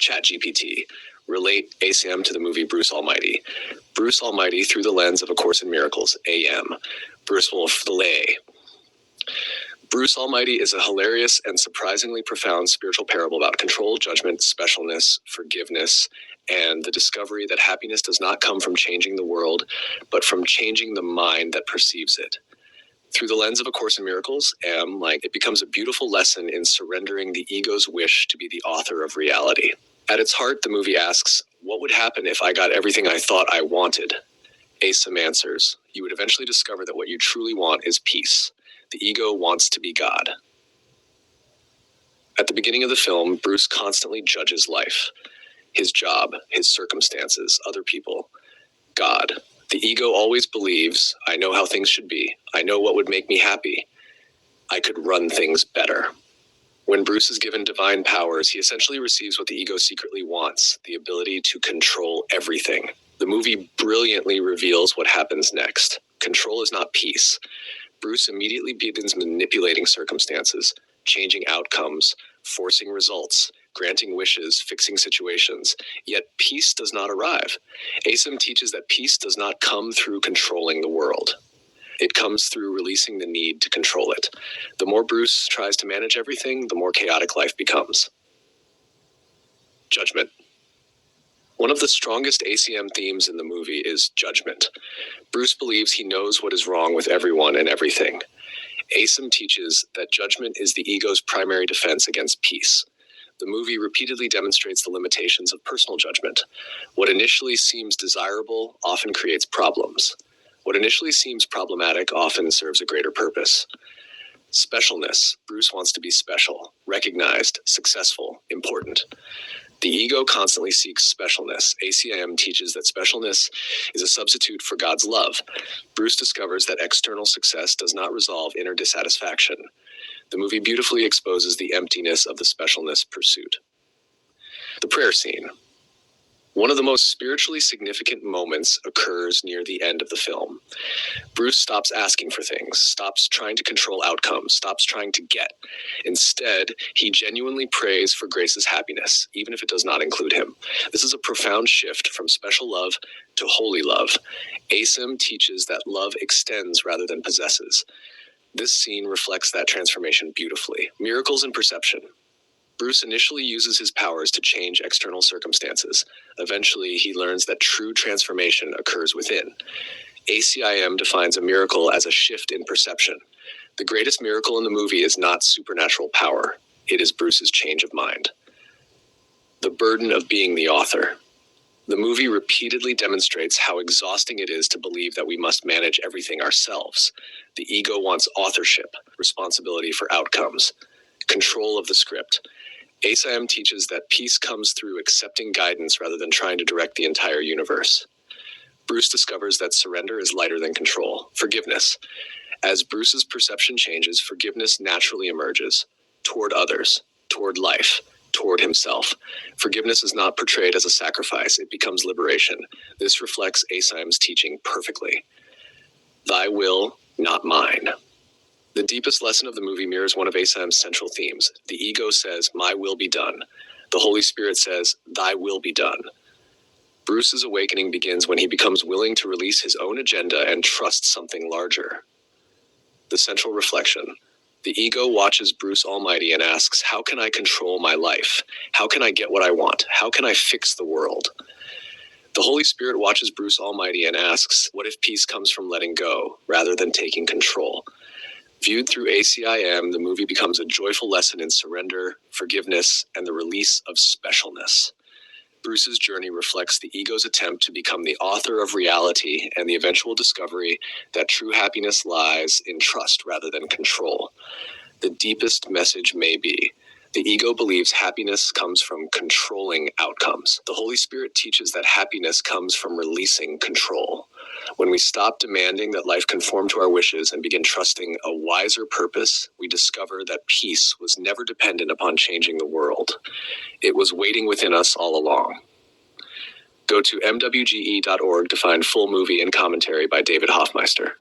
ChatGPT. Relate ACIM to the movie Bruce Almighty. Bruce Almighty through the lens of A Course in Miracles, AM. Bruce Wolf-Lay. Bruce Almighty is a hilarious and surprisingly profound spiritual parable about control, judgment, specialness, forgiveness, and the discovery that happiness does not come from changing the world, but from changing the mind that perceives it. Through the lens of A Course in Miracles, it becomes a beautiful lesson in surrendering the ego's wish to be the author of reality. At its heart, the movie asks, what would happen if I got everything I thought I wanted? ACIM answers, you would eventually discover that what you truly want is peace. The ego wants to be God. At the beginning of the film, Bruce constantly judges life. His job, his circumstances, other people, God. The ego always believes, I know how things should be. I know what would make me happy. I could run things better. When Bruce is given divine powers, he essentially receives what the ego secretly wants, the ability to control everything. The movie brilliantly reveals what happens next. Control is not peace. Bruce immediately begins manipulating circumstances, changing outcomes, forcing results, granting wishes, fixing situations. Yet peace does not arrive. ACIM teaches that peace does not come through controlling the world. It comes through releasing the need to control it. The more Bruce tries to manage everything, the more chaotic life becomes. Judgment. One of the strongest ACIM themes in the movie is judgment. Bruce believes he knows what is wrong with everyone and everything. ACIM teaches that judgment is the ego's primary defense against peace. The movie repeatedly demonstrates the limitations of personal judgment. What initially seems desirable often creates problems. What initially seems problematic often serves a greater purpose. Specialness. Bruce wants to be special, recognized, successful, important. The ego constantly seeks specialness. ACIM teaches that specialness is a substitute for God's love. Bruce discovers that external success does not resolve inner dissatisfaction. The movie beautifully exposes the emptiness of the specialness pursuit. The prayer scene. One of the most spiritually significant moments occurs near the end of the film. Bruce stops asking for things, stops trying to control outcomes, stops trying to get. Instead, he genuinely prays for Grace's happiness, even if it does not include him. This is a profound shift from special love to holy love. ACIM teaches that love extends rather than possesses. This scene reflects that transformation beautifully. Miracles in perception. Bruce initially uses his powers to change external circumstances. Eventually, he learns that true transformation occurs within. ACIM defines a miracle as a shift in perception. The greatest miracle in the movie is not supernatural power. It is Bruce's change of mind. The burden of being the author. The movie repeatedly demonstrates how exhausting it is to believe that we must manage everything ourselves. The ego wants authorship, responsibility for outcomes, control of the script. ACIM teaches that peace comes through accepting guidance rather than trying to direct the entire universe. Bruce discovers that surrender is lighter than control. Forgiveness. As Bruce's perception changes, forgiveness naturally emerges toward others, toward life, toward himself. Forgiveness is not portrayed as a sacrifice, it becomes liberation. This reflects ACIM's teaching perfectly. Thy will, not mine. The deepest lesson of the movie mirrors one of ACIM's central themes. The ego says, my will be done. The Holy Spirit says, thy will be done. Bruce's awakening begins when he becomes willing to release his own agenda and trust something larger. The central reflection. The ego watches Bruce Almighty and asks, how can I control my life? How can I get what I want? How can I fix the world? The Holy Spirit watches Bruce Almighty and asks, what if peace comes from letting go rather than taking control? Viewed through ACIM, the movie becomes a joyful lesson in surrender, forgiveness, and the release of specialness. Bruce's journey reflects the ego's attempt to become the author of reality and the eventual discovery that true happiness lies in trust rather than control. The deepest message may be, the ego believes happiness comes from controlling outcomes. The Holy Spirit teaches that happiness comes from releasing control. When we stop demanding that life conform to our wishes and begin trusting a wiser purpose, we discover that peace was never dependent upon changing the world. It was waiting within us all along. Go to mwge.org to find full movie and commentary by David Hoffmeister.